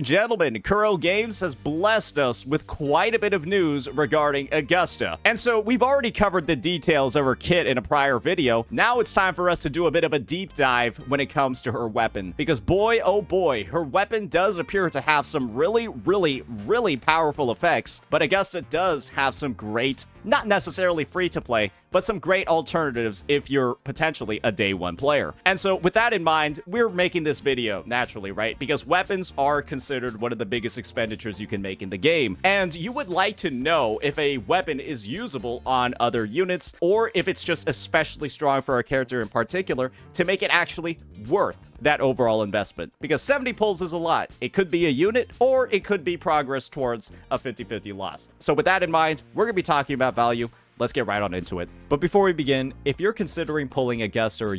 Gentlemen, Kuro Games has blessed us with quite a bit of news regarding Augusta. And so we've already covered the details of her kit in a prior video. Now it's time for us to do a bit of a deep dive when it comes to her weapon. Because boy, oh boy, her weapon does appear to have some really powerful effects. But Augusta does have some great, not necessarily free to play, but some great alternatives if you're potentially a day one player. And so with that in mind, we're making this video naturally, right? Because weapons are considered one of the biggest expenditures you can make in the game. And you would like to know if a weapon is usable on other units, or if it's just especially strong for a character in particular to make it actually worth that overall investment. Because 70 pulls is a lot. It could be a unit, or it could be progress towards a 50-50 loss. So with that in mind, we're going to be talking about value. Let's get right on into it. But before we begin, if you're considering pulling Augusta or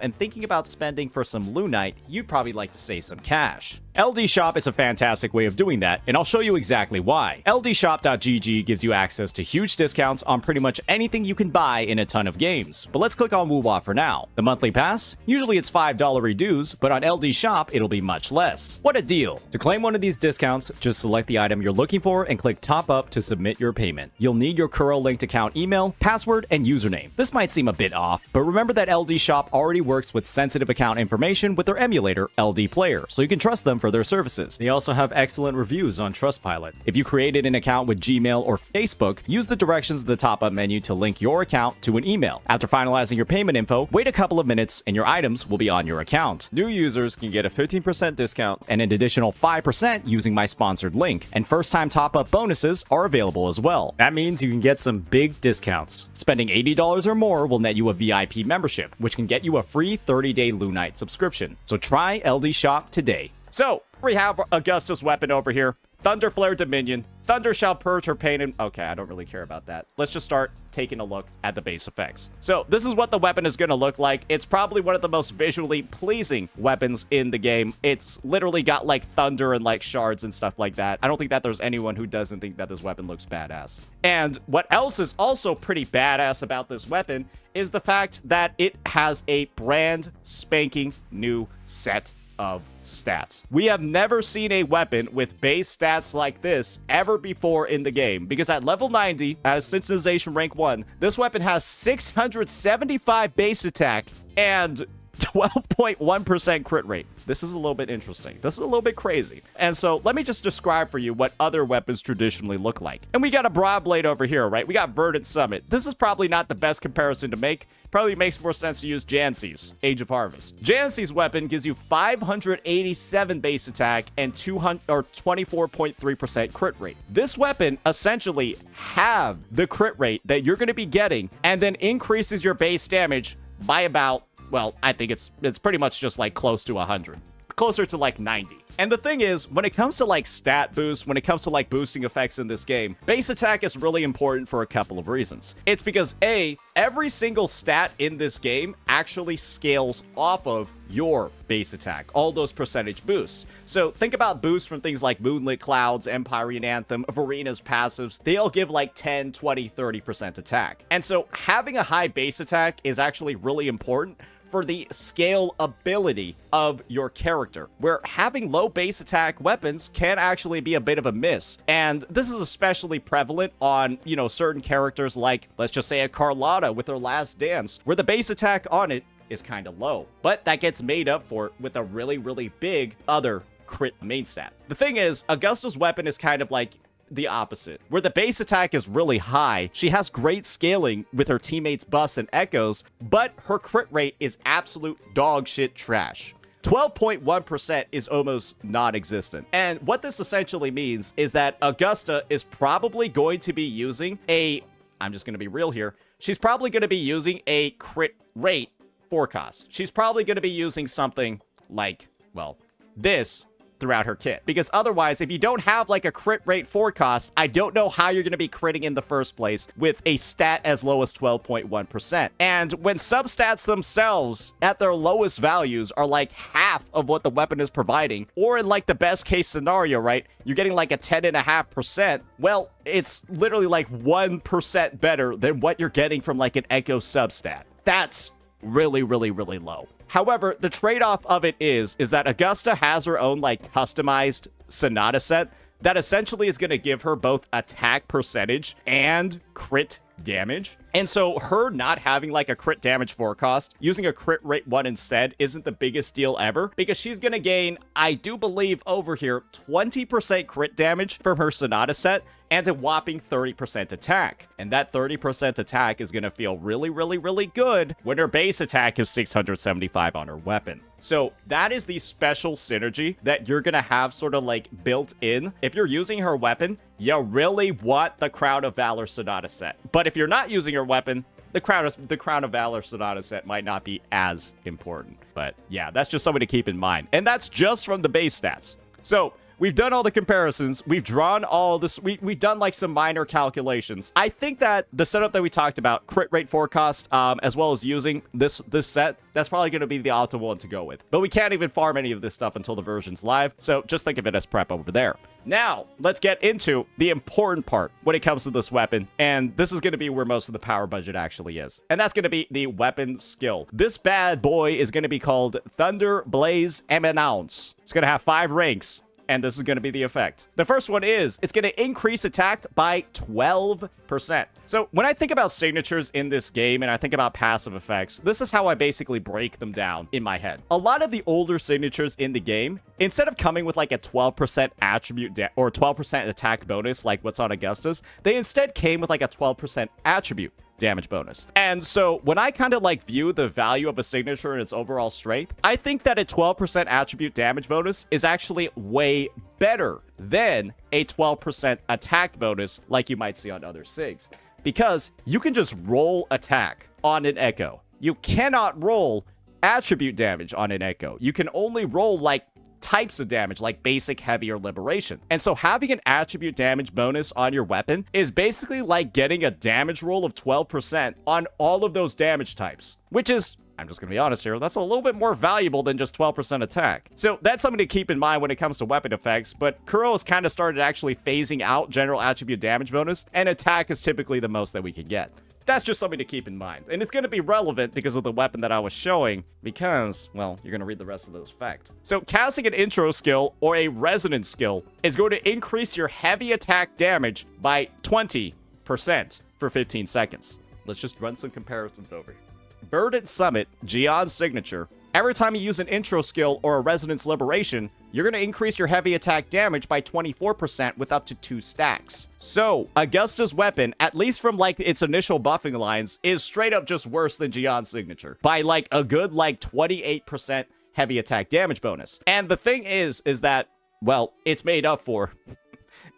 and thinking about spending for some lunite, you'd probably like to save some cash. LD Shop is a fantastic way of doing that, and I'll show you exactly why. LDshop.gg gives you access to huge discounts on pretty much anything you can buy in a ton of games. But let's click on Woowa for now. The monthly pass? Usually it's $5 dues, but on LD Shop, it'll be much less. What a deal! To claim one of these discounts, just select the item you're looking for and click Top Up to submit your payment. You'll need your Kuro linked account email, password, and username. This might seem a bit off, but remember that LD Shop already works with sensitive account information with their emulator, LD Player, so you can trust them for their services. They also have excellent reviews on Trustpilot. If you created an account with Gmail or Facebook, use the directions in the top-up menu to link your account to an email. After finalizing your payment info, wait a couple of minutes and your items will be on your account. New users can get a 15% discount and an additional 5% using my sponsored link, and first-time top-up bonuses are available as well. That means you can get some big discounts. Spending $80 or more will net you a VIP membership, which can get you a free 30-day lunite subscription. So try LD Shop today. So, we have Augusta's weapon over here. Thunderflare Dominion. Thunder shall purge her pain and... Okay, I don't really care about that. Let's just start taking a look at the base effects. So, this is what the weapon is going to look like. It's probably one of the most visually pleasing weapons in the game. It's literally got, like, thunder and, like, shards and stuff like that. I don't think that there's anyone who doesn't think that this weapon looks badass. And what else is also pretty badass about this weapon is the fact that it has a brand spanking new set of stats. We have never seen a weapon with base stats like this ever before in the game, because at level 90, at a sensitization rank 1, this weapon has 675 base attack and 12.1% crit rate. This is a little bit interesting. This is a little bit crazy. And so let me just describe for you what other weapons traditionally look like. And we got a broad blade over here, right? We got Verdant Summit. This is probably not the best comparison to make. Probably makes more sense to use Jancy's Age of Harvest. Jancy's weapon gives you 587 base attack and 24.3% crit rate. This weapon essentially have the crit rate that you're going to be getting, and then increases your base damage by about, well, I think it's pretty much just like close to 100. Closer to like 90. And the thing is, when it comes to like stat boosts, when it comes to like boosting effects in this game, base attack is really important for a couple of reasons. It's because A, every single stat in this game actually scales off of your base attack, all those percentage boosts. So think about boosts from things like Moonlit Clouds, Empyrean Anthem, Varina's passives. They all give like 10, 20, 30% attack. And so having a high base attack is actually really important for the scalability of your character, where having low base attack weapons can actually be a bit of a miss. And this is especially prevalent on, you know, certain characters like, let's just say a Carlotta with her Last Dance, where the base attack on it is kind of low. But that gets made up for with a really big other crit main stat. The thing is, Augusta's weapon is kind of like the opposite, where the base attack is really high. She has great scaling with her teammates' buffs and echoes, but her crit rate is absolute dog shit trash. 12.1% is almost non-existent. And what this essentially means is that Augusta is probably going to be using I'm just going to be real here, she's probably going to be using a crit rate forecast. She's probably going to be using something like, well, this throughout her kit. Because otherwise, if you don't have like a crit rate forecast, I don't know how you're going to be critting in the first place with a stat as low as 12.1%. And when substats themselves at their lowest values are like half of what the weapon is providing, or in like the best case scenario, right, you're getting like a 10.5%, well, it's literally like 1% better than what you're getting from like an Echo substat. That's really low. However, the trade-off of it is that Augusta has her own, like, customized Sonata set that essentially is going to give her both attack percentage and crit damage. And so her not having like a crit damage forecast, using a crit rate 1 instead, isn't the biggest deal ever, because she's going to gain, I do believe over here, 20% crit damage from her Sonata set and a whopping 30% attack. And that 30% attack is going to feel really, really, really good when her base attack is 675 on her weapon. So that is the special synergy that you're going to have sort of like built in. If you're using her weapon, you really want the Crown of Valor Sonata set. But if you're not using her weapon, the Crown of Valor Sonata set might not be as important. But yeah, that's just something to keep in mind. And that's just from the base stats. So we've done all the comparisons. We've drawn all this. We've done like some minor calculations. I think that the setup that we talked about, crit rate forecast, as well as using this set, that's probably going to be the optimal one to go with. But we can't even farm any of this stuff until the version's live. So just think of it as prep over there. Now, let's get into the important part when it comes to this weapon. And this is going to be where most of the power budget actually is. And that's going to be the weapon skill. This bad boy is going to be called Thunder Blaze Eminence. It's going to have 5 ranks. And this is going to be the effect. The first one is, it's going to increase attack by 12%. So when I think about signatures in this game and I think about passive effects, this is how I basically break them down in my head. A lot of the older signatures in the game, instead of coming with like a 12% attribute or 12% attack bonus like what's on Augusta's, they instead came with like a 12% attribute damage bonus. And so when I kind of like view the value of a signature and its overall strength, I think that a 12% attribute damage bonus is actually way better than a 12% attack bonus like you might see on other SIGs, because you can just roll attack on an Echo. You cannot roll attribute damage on an Echo. You can only roll like types of damage like basic, heavy, or liberation. And so having an attribute damage bonus on your weapon is basically like getting a damage roll of 12% on all of those damage types, which is, I'm just gonna be honest here, that's a little bit more valuable than just 12% attack. So that's something to keep in mind when it comes to weapon effects, but Kuro has kind of started actually phasing out general attribute damage bonus, and attack is typically the most that we can get. That's just something to keep in mind. And it's going to be relevant because of the weapon that I was showing, because, well, you're going to read the rest of those facts. So casting an intro skill or a resonance skill is going to increase your heavy attack damage by 20% for 15 seconds. Let's just run some comparisons over here. Verdant Summit, Gion's signature. Every time you use an intro skill or a resonance liberation, you're going to increase your heavy attack damage by 24% with up to 2 stacks. So, Augusta's weapon, at least from like its initial buffing lines, is straight up just worse than Gion's signature by like a good like 28% heavy attack damage bonus. And the thing is that, well, it's made up for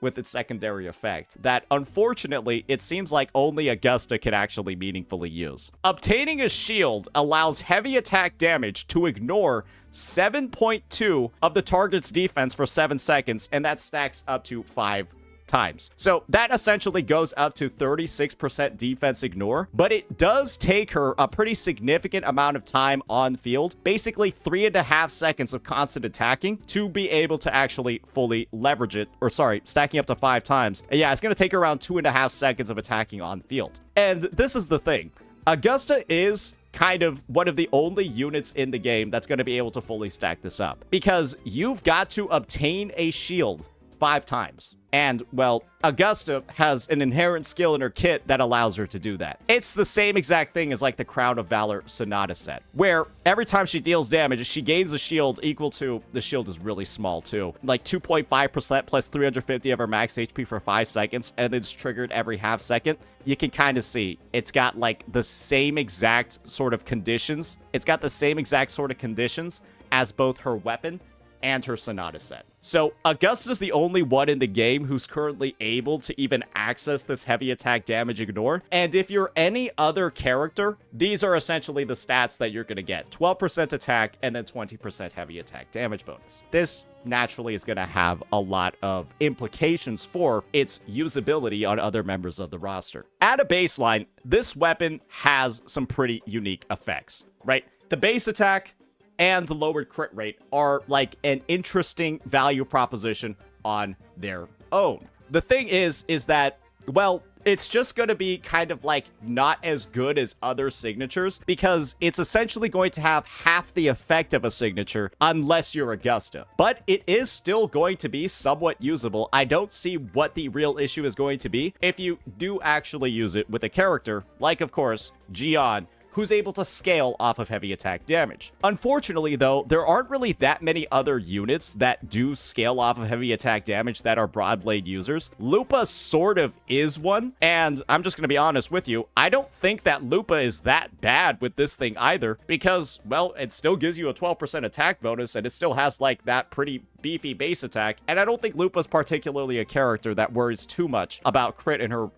with its secondary effect that, unfortunately, it seems like only Augusta can actually meaningfully use. Obtaining a shield allows heavy attack damage to ignore 7.2 of the target's defense for 7 seconds, and that stacks up to 5 times. So that essentially goes up to 36% defense ignore, but it does take her a pretty significant amount of time on field, basically 3.5 seconds of constant attacking to be able to actually fully leverage it, or sorry, stacking up to 5 times. And yeah, it's going to take her around 2.5 seconds of attacking on field. And this is the thing. Augusta is kind of one of the only units in the game that's going to be able to fully stack this up, because you've got to obtain a shield 5 times. And, well, Augusta has an inherent skill in her kit that allows her to do that. It's the same exact thing as like the Crown of Valor Sonata set, where every time she deals damage, she gains a shield equal to, the shield is really small too, like 2.5% plus 350 of her max HP for 5 seconds, and it's triggered every half second. You can kind of see it's got like the same exact sort of conditions. It's got the same exact sort of conditions as both her weapon and her Sonata set. So Augusta's the only one in the game who's currently able to even access this heavy attack damage ignore. And if you're any other character, these are essentially the stats that you're going to get. 12% attack and then 20% heavy attack damage bonus. This naturally is going to have a lot of implications for its usability on other members of the roster. At a baseline, this weapon has some pretty unique effects, right? The base attack and the lowered crit rate are like an interesting value proposition on their own. The thing is that, well, it's just going to be kind of like not as good as other signatures because it's essentially going to have half the effect of a signature unless you're Augusta. But it is still going to be somewhat usable. I don't see what the real issue is going to be if you do actually use it with a character like, of course, Gian, who's able to scale off of heavy attack damage. Unfortunately, though, there aren't really that many other units that do scale off of heavy attack damage that are Broadblade users. Lupa sort of is one, and I'm just gonna be honest with you, I don't think that Lupa is that bad with this thing either, because, well, it still gives you a 12% attack bonus, and it still has, like, that pretty beefy base attack, and I don't think Lupa's particularly a character that worries too much about crit in her,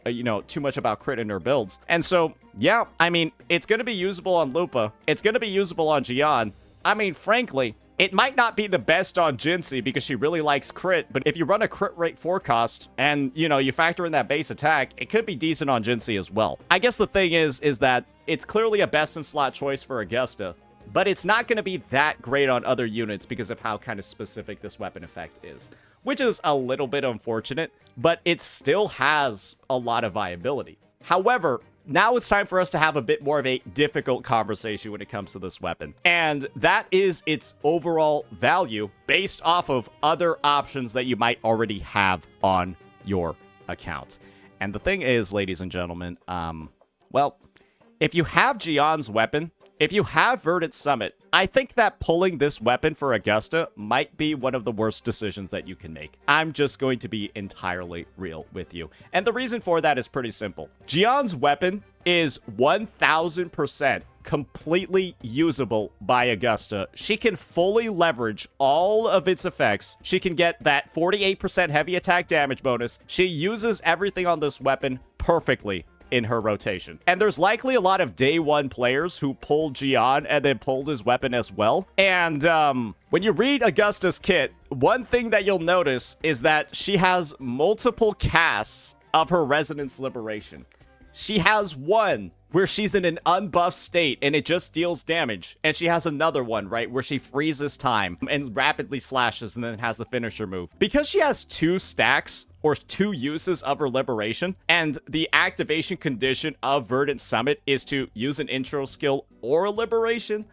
too much about crit in her builds. And so, yeah, I mean, it's going to be usable on Lupa. It's going to be usable on Gian. I mean, frankly, it might not be the best on Jinsei because she really likes crit, but if you run a crit rate forecast and, you factor in that base attack, it could be decent on Jinsei as well. I guess the thing is that it's clearly a best-in-slot choice for Augusta, but it's not going to be that great on other units because of how kind of specific this weapon effect is, which is a little bit unfortunate, but it still has a lot of viability. However, now it's time for us to have a bit more of a difficult conversation when it comes to this weapon, and that is its overall value based off of other options that you might already have on your account. And the thing is, ladies and gentlemen, well, if you have Gian's weapon, if you have Verdant Summit, I think that pulling this weapon for Augusta might be one of the worst decisions that you can make. I'm just going to be entirely real with you. And the reason for that is pretty simple. Gian's weapon is 1000% completely usable by Augusta. She can fully leverage all of its effects. She can get that 48% heavy attack damage bonus. She uses everything on this weapon perfectly in her rotation. And there's likely a lot of day one players who pulled Gian and then pulled his weapon as well. And when you read Augusta's kit, one thing that you'll notice is that she has multiple casts of her Resonance Liberation. She has one where she's in an unbuffed state and it just deals damage. And she has another one, right, where she freezes time and rapidly slashes and then has the finisher move. Because she has two stacks or two uses of her liberation, and the activation condition of Verdant Summit is to use an intro skill or a liberation,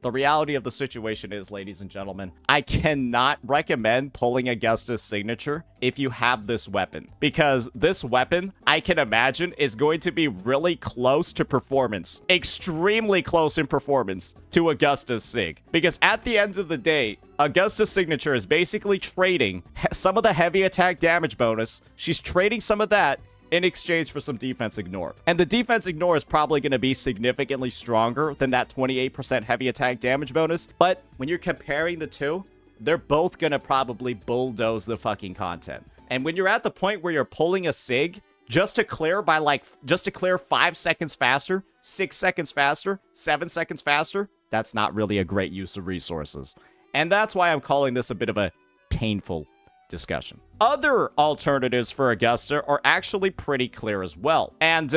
the reality of the situation is, ladies and gentlemen, I cannot recommend pulling Augusta's signature if you have this weapon. Because this weapon, I can imagine, is going to be really close to performance. Extremely close in performance to Augusta's sig. Because at the end of the day, Augusta's signature is basically trading some of the heavy attack damage bonus. She's trading some of that in exchange for some defense ignore. And the defense ignore is probably going to be significantly stronger than that 28% heavy attack damage bonus. But when you're comparing the two, they're both going to probably bulldoze the fucking content. And when you're at the point where you're pulling a sig just to clear 5 seconds faster, 6 seconds faster, 7 seconds faster, that's not really a great use of resources. And that's why I'm calling this a bit of a painful discussion. Other alternatives for Augusta are actually pretty clear as well. And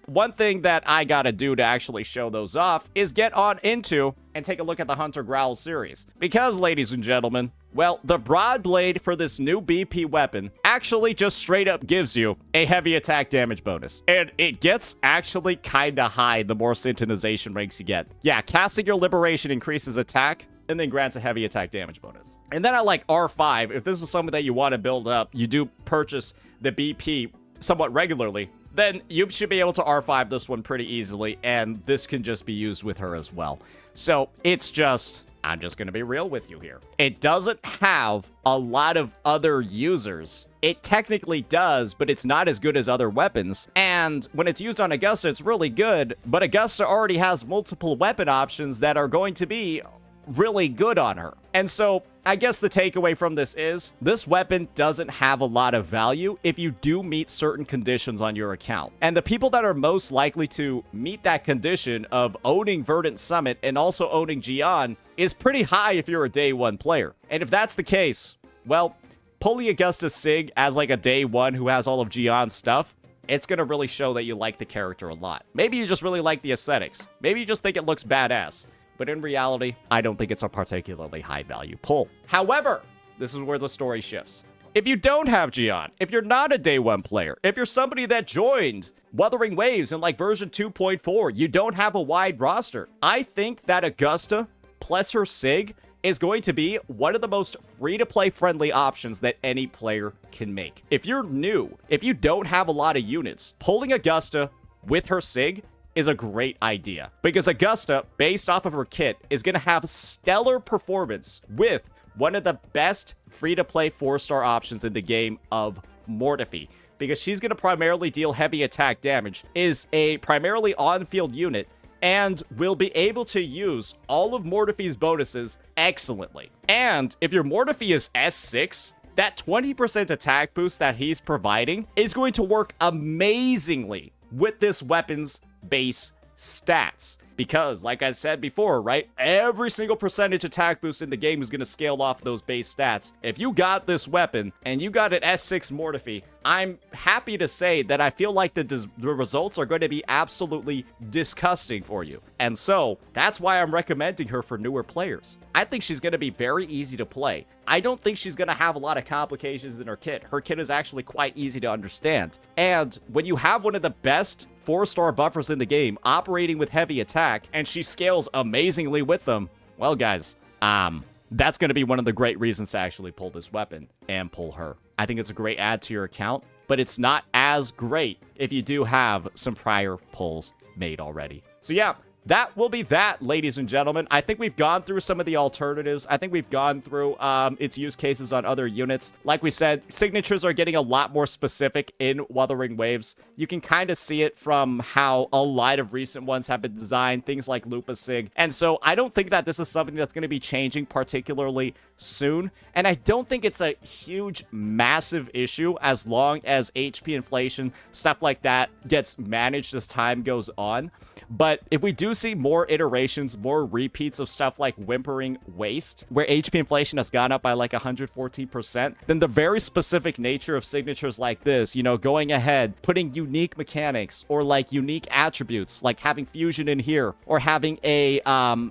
one thing that I gotta do to actually show those off is get on into and take a look at the Hunter Growl series. Because, ladies and gentlemen, well, the Broadblade for this new BP weapon actually just straight up gives you a heavy attack damage bonus. And it gets actually kinda high the more syntonization ranks you get. Yeah, casting your liberation increases attack and then grants a heavy attack damage bonus. And then at like R5, if this is something that you want to build up, you do purchase the BP somewhat regularly, then you should be able to R5 this one pretty easily, and this can just be used with her as well. So it's just, I'm just going to be real with you here. It doesn't have a lot of other users. It technically does, but it's not as good as other weapons. And when it's used on Augusta, it's really good, but Augusta already has multiple weapon options that are going to be really good on her. And so I guess the takeaway from this is this weapon doesn't have a lot of value if you do meet certain conditions on your account. And the people that are most likely to meet that condition of owning Verdant Summit and also owning Gian is pretty high if you're a day one player. And if that's the case, well, pulling Augusta Sig as like a day one who has all of Gian's stuff, it's going to really show that you like the character a lot. Maybe you just really like the aesthetics. Maybe you just think it looks badass. But in reality, I don't think it's a particularly high value pull. However, this is where the story shifts. If you don't have Gion, if you're not a day one player, if you're somebody that joined Wuthering Waves in like version 2.4, you don't have a wide roster, I think that Augusta plus her Sig is going to be one of the most free-to-play friendly options that any player can make. If you're new, if you don't have a lot of units, pulling Augusta with her Sig is a great idea. Because Augusta, based off of her kit, is going to have stellar performance with one of the best free-to-play 4-star options in the game of Mortiphy. Because she's going to primarily deal heavy attack damage, is a primarily on-field unit, and will be able to use all of Mortiphy's bonuses excellently. And if your Mortiphy is S6, that 20% attack boost that he's providing is going to work amazingly with this weapon's base stats. Because, like I said before, right, every single percentage attack boost in the game is going to scale off those base stats. If you got this weapon and you got an S6 Mortiphy, I'm happy to say that I feel like the results are going to be absolutely disgusting for you. And so, that's why I'm recommending her for newer players. I think she's going to be very easy to play. I don't think she's going to have a lot of complications in her kit. Her kit is actually quite easy to understand. And when you have one of the best 4-star buffers in the game operating with heavy attack, and she scales amazingly with them, well, guys, that's going to be one of the great reasons to actually pull this weapon and pull her. I think it's a great add to your account, but it's not as great if you do have some prior pulls made already. So yeah, that will be that, ladies and gentlemen. I think we've gone through some of the alternatives. I think we've gone through its use cases on other units. Like we said, signatures are getting a lot more specific in Wuthering Waves. You can kind of see it from how a lot of recent ones have been designed, things like Lupa Sig. And so I don't think that this is something that's going to be changing particularly soon. And I don't think it's a huge, massive issue as long as HP inflation, stuff like that, gets managed as time goes on. But if we do see more iterations, more repeats of stuff like Whimpering Waste, where HP inflation has gone up by like 114%, then the very specific nature of signatures like this, you know, going ahead, putting unique mechanics or like unique attributes, like having fusion in here or having a,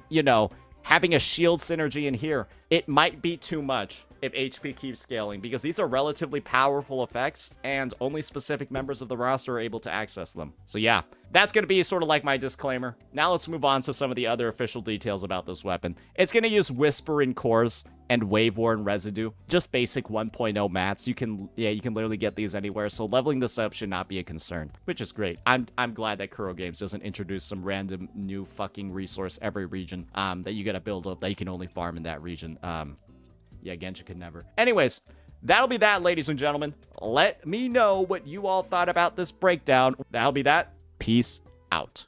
you know, having a shield synergy in here, it might be too much if HP keeps scaling, because these are relatively powerful effects and only specific members of the roster are able to access them. So yeah, that's going to be sort of like my disclaimer. Now let's move on to some of the other official details about this weapon. It's going to use Whispering Cores and Waveworn Residue, just basic 1.0 mats. You can literally get these anywhere, so leveling this up should not be a concern, which is great. I'm glad that Kuro Games doesn't introduce some random new fucking resource every region that you gotta build up that you can only farm in that region. Yeah, Genshin could never. Anyways, that'll be that, ladies and gentlemen. Let me know what you all thought about this breakdown. That'll be that. Peace out.